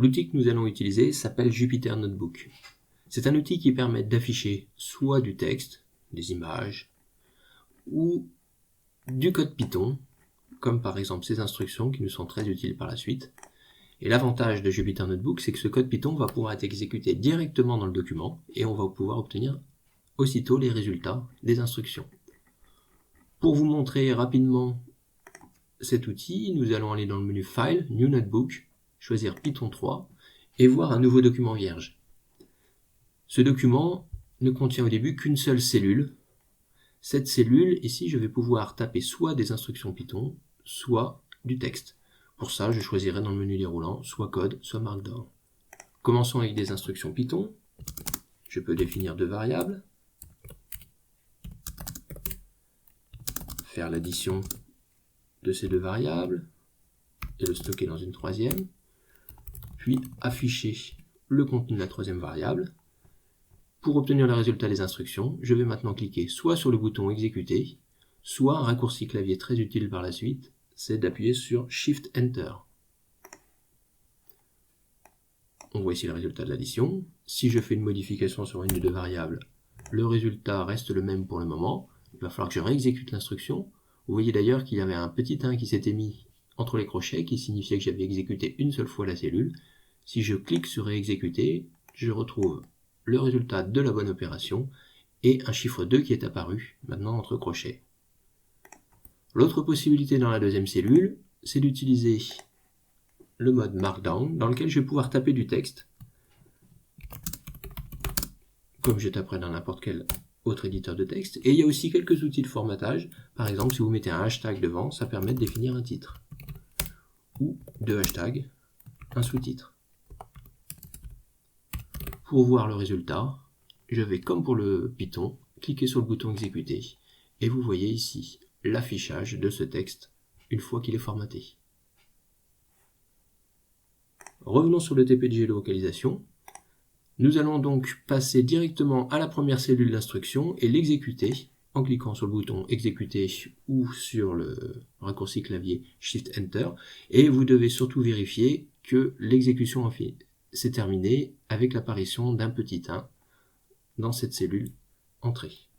L'outil que nous allons utiliser s'appelle Jupyter Notebook. C'est un outil qui permet d'afficher soit du texte, des images, ou du code Python, comme par exemple ces instructions qui nous sont très utiles par la suite. Et l'avantage de Jupyter Notebook, c'est que ce code Python va pouvoir être exécuté directement dans le document et on va pouvoir obtenir aussitôt les résultats des instructions. Pour vous montrer rapidement cet outil, nous allons aller dans le menu File, New Notebook, choisir Python 3 et voir un nouveau document vierge. Ce document ne contient au début qu'une seule cellule. Cette cellule, ici, je vais pouvoir taper soit des instructions Python, soit du texte. Pour ça, je choisirai dans le menu déroulant soit code, soit markdown. Commençons avec des instructions Python. Je peux définir deux variables, faire l'addition de ces deux variables et le stocker dans une troisième, puis afficher le contenu de la troisième variable. Pour obtenir le résultat des instructions, je vais maintenant cliquer soit sur le bouton exécuter, soit un raccourci clavier très utile par la suite, c'est d'appuyer sur Shift Enter. On voit ici le résultat de l'addition. Si je fais une modification sur une des deux variables, le résultat reste le même pour le moment. Il va falloir que je réexécute l'instruction. Vous voyez d'ailleurs qu'il y avait un petit 1 qui s'était mis entre les crochets, qui signifiait que j'avais exécuté une seule fois la cellule. Si je clique sur réexécuter, je retrouve le résultat de la bonne opération et un chiffre 2 qui est apparu maintenant entre crochets. L'autre possibilité dans la deuxième cellule, c'est d'utiliser le mode Markdown dans lequel je vais pouvoir taper du texte comme je taperais dans n'importe quel autre éditeur de texte. Et il y a aussi quelques outils de formatage. Par exemple, si vous mettez un hashtag devant, ça permet de définir un titre. Ou deux hashtags, un sous-titre. Pour voir le résultat, je vais, comme pour le Python, cliquer sur le bouton exécuter. Et vous voyez ici l'affichage de ce texte une fois qu'il est formaté. Revenons sur le TP de géolocalisation. Nous allons donc passer directement à la première cellule d'instruction et l'exécuter en cliquant sur le bouton exécuter ou sur le raccourci clavier Shift Enter. Et vous devez surtout vérifier que l'exécution s'est terminée avec l'apparition d'un petit 1 dans cette cellule entrée.